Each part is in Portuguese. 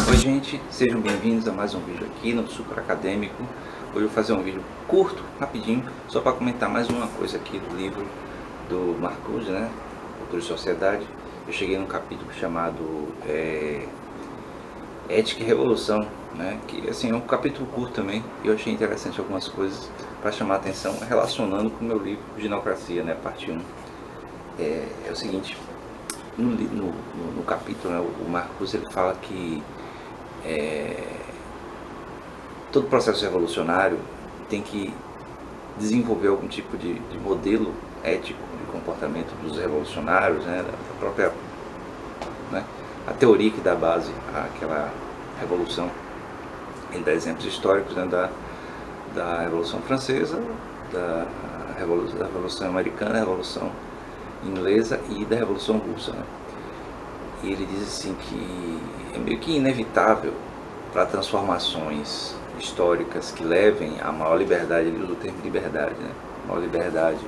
Oi gente, sejam bem-vindos a mais um vídeo aqui no Super Acadêmico. Hoje eu vou fazer um vídeo curto, rapidinho, só para comentar mais uma coisa aqui do livro do Marcuse, né? Cultura e Sociedade. Eu cheguei num capítulo chamado Ética e Revolução, né? Que assim, é um capítulo curto também, e eu achei interessante algumas coisas para chamar a atenção, relacionando com o meu livro Ginocracia, né? Parte 1. É o seguinte, no capítulo, né, o Marcuse ele fala que todo processo revolucionário tem que desenvolver algum tipo de modelo ético de comportamento dos revolucionários, né, da própria, né, a teoria que dá base àquela revolução. Ele dá exemplos históricos, né, da Revolução Francesa, da Revolução Americana, da Revolução Inglesa e da Revolução Russa, né? E ele diz assim que é meio que inevitável para transformações históricas que levem a maior liberdade, ele usa o termo liberdade, né? Maior liberdade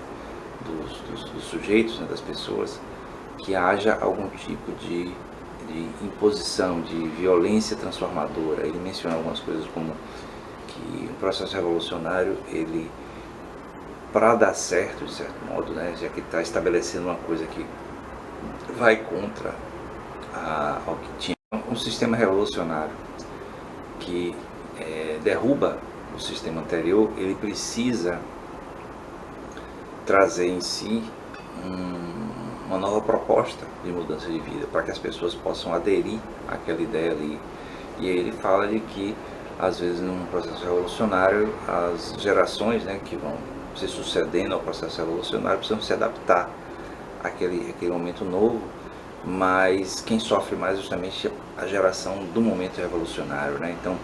dos sujeitos, né, das pessoas, que haja algum tipo de imposição, de violência transformadora. Ele menciona algumas coisas como que o processo revolucionário, ele, para dar certo, de certo modo, né, já que está estabelecendo uma coisa que vai contra ao que tinha um sistema revolucionário que derruba o sistema anterior, ele precisa trazer em si uma nova proposta de mudança de vida, para que as pessoas possam aderir àquela ideia ali. E aí ele fala de que, às vezes, num processo revolucionário, as gerações, né, que vão se sucedendo ao processo revolucionário precisam se adaptar àquele momento novo, mas quem sofre mais é justamente a geração do momento revolucionário, né? Então,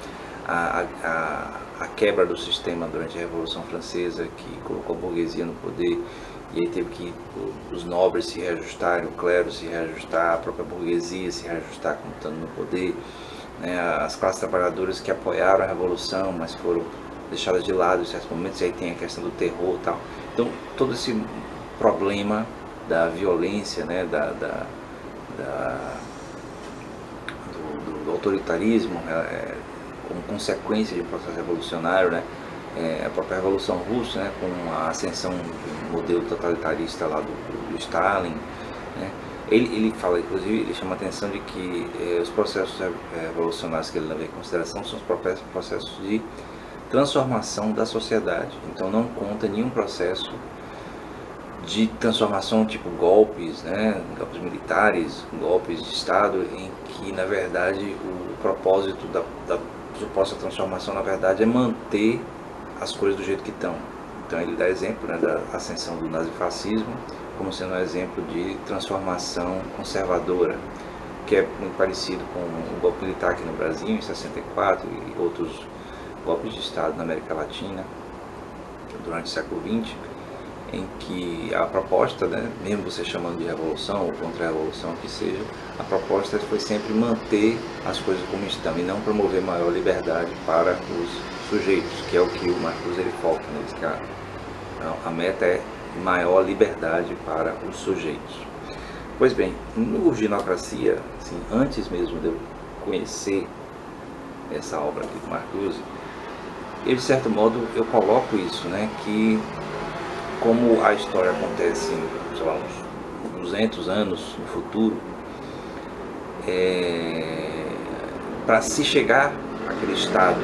a quebra do sistema durante a Revolução Francesa, que colocou a burguesia no poder, e aí teve que os nobres se reajustarem, o clero se reajustar, a própria burguesia se reajustar como estando no poder, né? As classes trabalhadoras que apoiaram a Revolução, mas foram deixadas de lado em certos momentos, e aí tem a questão do terror e tal. Então, todo esse problema da violência, né, do autoritarismo, como consequência de um processo revolucionário, né? A própria Revolução Russa, né, com a ascensão do modelo totalitarista lá do Stalin, né? Ele fala, inclusive, ele chama a atenção de que os processos revolucionários que ele leva em consideração são os processos de transformação da sociedade. Então não conta nenhum processo de transformação tipo golpes, né, golpes militares, golpes de Estado, em que na verdade o propósito da suposta transformação na verdade é manter as coisas do jeito que estão. Então ele dá exemplo, né, da ascensão do nazifascismo como sendo um exemplo de transformação conservadora, que é muito parecido com o golpe militar aqui no Brasil em 64 e outros golpes de Estado na América Latina durante o século XX, em que a proposta, né, mesmo você chamando de revolução ou contra-revolução que seja, a proposta foi sempre manter as coisas como estão e não promover maior liberdade para os sujeitos, que é o que o Marcuse ele foca, né? Diz que a meta é maior liberdade para os sujeitos. Pois bem, no Ginocracia, assim, antes mesmo de eu conhecer essa obra aqui do Marcuse, eu, de certo modo, eu coloco isso, né, que como a história acontece em, sei lá, uns 200 anos no futuro, para se chegar àquele estado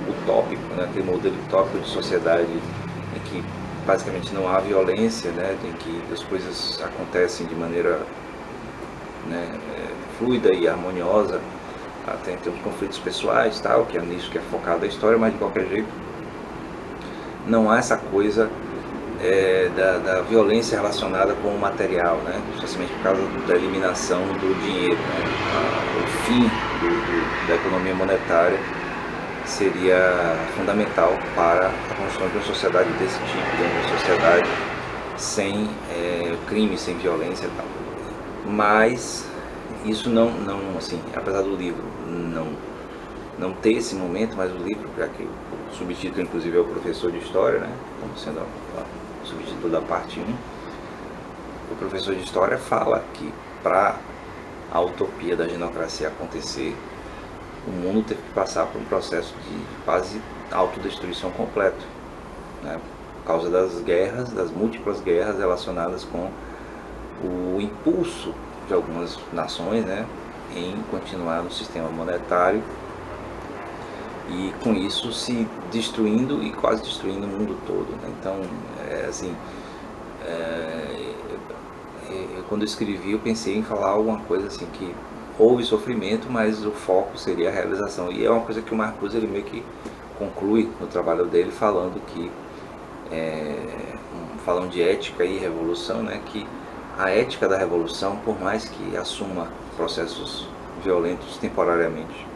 utópico, né, aquele modelo utópico de sociedade em que basicamente não há violência, né, em que as coisas acontecem de maneira, né, fluida e harmoniosa, até em termos de conflitos pessoais, tal, que é nisso que é focada a história, mas de qualquer jeito não há essa coisa da violência relacionada com o material, né? Especialmente por causa da eliminação do dinheiro, né? O fim da economia monetária seria fundamental para a construção de uma sociedade desse tipo, de uma sociedade sem crime, sem violência e tal. Mas isso não assim, apesar do livro não ter esse momento, mas o livro, já que o subtítulo inclusive é o professor de história, né? Como sendo o subtítulo da parte 1, o professor de história fala que para a utopia da genocracia acontecer, o mundo teve que passar por um processo de quase autodestruição completa, né? Por causa das guerras, das múltiplas guerras relacionadas com o impulso de algumas nações, né, em continuar no sistema monetário e com isso se destruindo e quase destruindo o mundo todo, né? Então, quando eu escrevi, eu pensei em falar alguma coisa assim que houve sofrimento, mas o foco seria a realização. E é uma coisa que o Marcuse ele meio que conclui no trabalho dele falando que falando de ética e revolução, né, que a ética da revolução, por mais que assuma processos violentos temporariamente,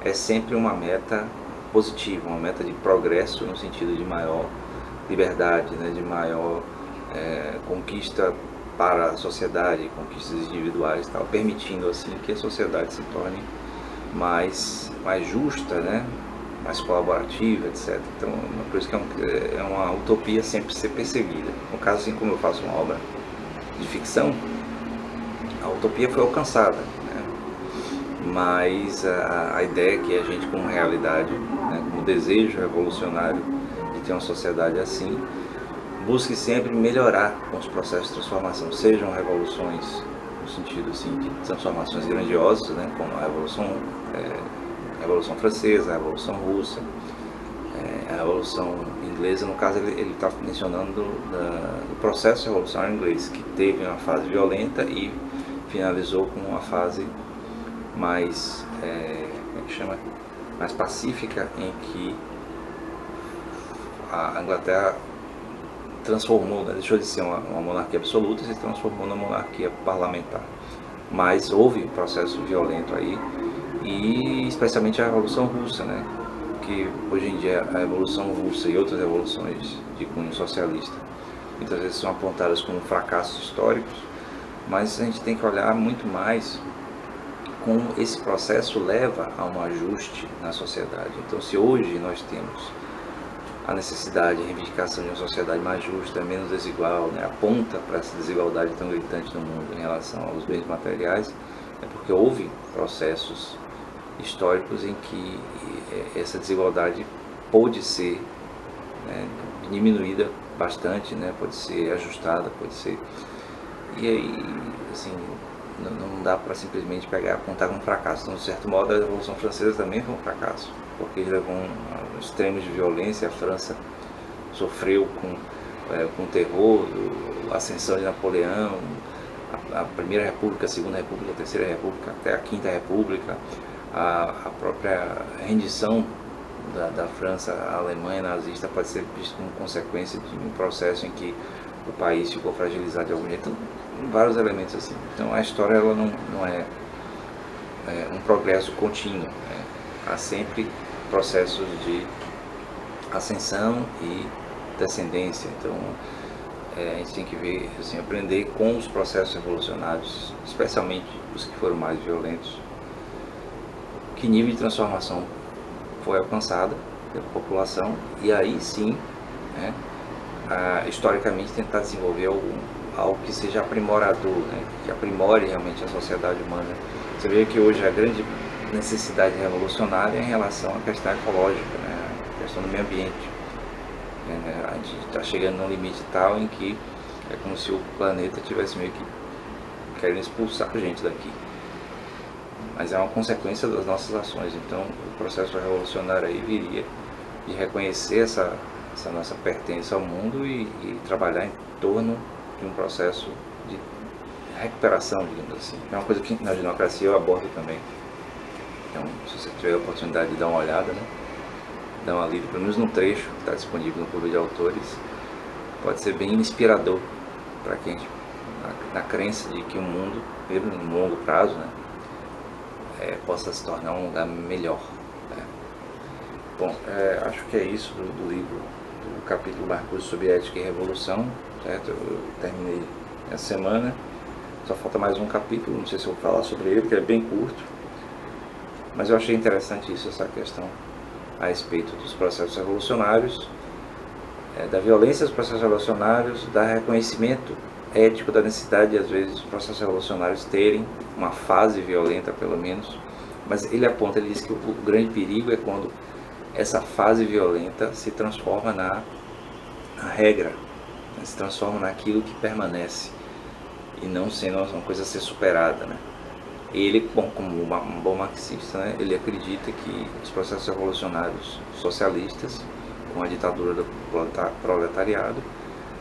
é sempre uma meta positiva, uma meta de progresso no sentido de maior liberdade, né, de maior conquista para a sociedade, conquistas individuais, tal, permitindo assim que a sociedade se torne mais justa, né, mais colaborativa, etc. Então, uma coisa que é uma utopia sempre ser perseguida. No caso, assim como eu faço uma obra de ficção, a utopia foi alcançada, né? Mas a ideia é que a gente, como realidade, né, como desejo revolucionário de ter uma sociedade assim, busque sempre melhorar com os processos de transformação, sejam revoluções no sentido assim, de transformações grandiosas, né, como a Revolução Francesa, a Revolução Russa, a Revolução Inglesa. No caso, ele está mencionando do processo revolucionário inglês, que teve uma fase violenta e finalizou com uma fase mais, mais pacífica, em que a Inglaterra transformou, né, deixou de ser uma monarquia absoluta e se transformou numa monarquia parlamentar. Mas houve um processo violento aí, e especialmente a Revolução Russa, né, que hoje em dia a Revolução Russa e outras revoluções de cunho socialista muitas vezes são apontadas como fracassos históricos, mas a gente tem que olhar muito mais como esse processo leva a um ajuste na sociedade. Então, se hoje nós temos a necessidade e reivindicação de uma sociedade mais justa, menos desigual, né, aponta para essa desigualdade tão gritante no mundo em relação aos bens materiais, é porque houve processos históricos em que essa desigualdade pôde ser, né, diminuída bastante, né, pode ser ajustada, pode ser... E aí, assim, não dá para simplesmente pegar e apontar como um fracasso. Então, de certo modo, a Revolução Francesa também foi um fracasso, porque ele levou a extremos de violência. A França sofreu com o terror, a ascensão de Napoleão, a Primeira República, a Segunda República, a Terceira República, até a Quinta República, a própria rendição da França à Alemanha nazista pode ser visto como consequência de um processo em que o país ficou fragilizado de algum jeito. Então, vários elementos assim. Então, a história ela não é um progresso contínuo, né? Há sempre processos de ascensão e descendência. Então, a gente tem que ver, assim, aprender com os processos revolucionários, especialmente os que foram mais violentos, que nível de transformação foi alcançada pela população, e aí sim, né, historicamente tentar desenvolver algo que seja aprimorador, né, que aprimore realmente a sociedade humana. Você vê que hoje a grande necessidade revolucionária é em relação à questão ecológica, né, a questão do meio ambiente. A gente está chegando num limite tal em que é como se o planeta tivesse meio que querendo expulsar a gente daqui. Mas é uma consequência das nossas ações. Então, o processo revolucionário aí viria de reconhecer essa nossa pertença ao mundo e trabalhar em torno de um processo de recuperação, digamos assim. É uma coisa que na Genocracia eu abordo também. Então, se você tiver a oportunidade de dar uma olhada, né, dar uma lida, pelo menos num trecho que está disponível no Clube de Autores, pode ser bem inspirador para quem, na crença de que o mundo, mesmo no longo prazo, né, possa se tornar um lugar melhor, né? Bom, acho que é isso do livro, do capítulo Marcuse sobre ética e revolução, certo? Eu terminei essa semana, só falta mais um capítulo, não sei se eu vou falar sobre ele, porque é bem curto, mas eu achei interessante isso, essa questão a respeito dos processos revolucionários, da violência dos processos revolucionários, do reconhecimento ético da necessidade, às vezes, os processos revolucionários terem uma fase violenta, pelo menos, mas ele aponta, ele diz que o grande perigo é quando essa fase violenta se transforma na regra, né? Se transforma naquilo que permanece e não sendo uma coisa a ser superada, né? Ele, bom, como um bom marxista, né, ele acredita que os processos revolucionários socialistas, com a ditadura do proletariado,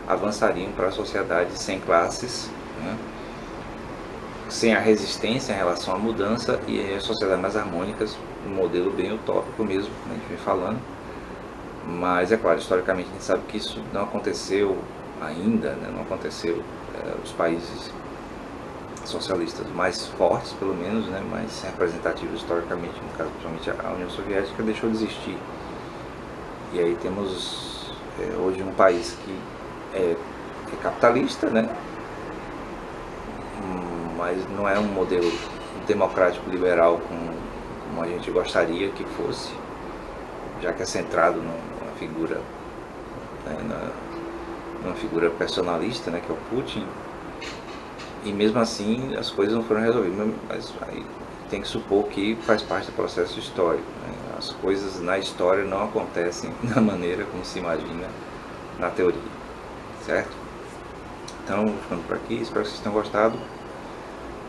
avançariam para a sociedade sem classes, né, sem a resistência em relação à mudança, e a sociedade mais harmônicas, um modelo bem utópico mesmo, né, a gente vem falando. Mas é claro, historicamente a gente sabe que isso não aconteceu ainda, né, não aconteceu. Os países socialistas mais fortes, pelo menos, né, mais representativos historicamente, no caso principalmente a União Soviética, deixou de existir. E aí temos hoje um país que é capitalista, né, mas não é um modelo democrático liberal como a gente gostaria que fosse, já que é centrado numa figura, né, numa figura personalista, né, que é o Putin. E mesmo assim as coisas não foram resolvidas, mas aí tem que supor que faz parte do processo histórico, né? As coisas na história não acontecem da maneira como se imagina na teoria, certo? Então, ficando por aqui, espero que vocês tenham gostado.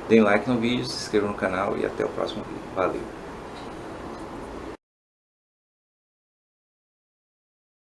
Deem like no vídeo, se inscrevam no canal e até o próximo vídeo. Valeu!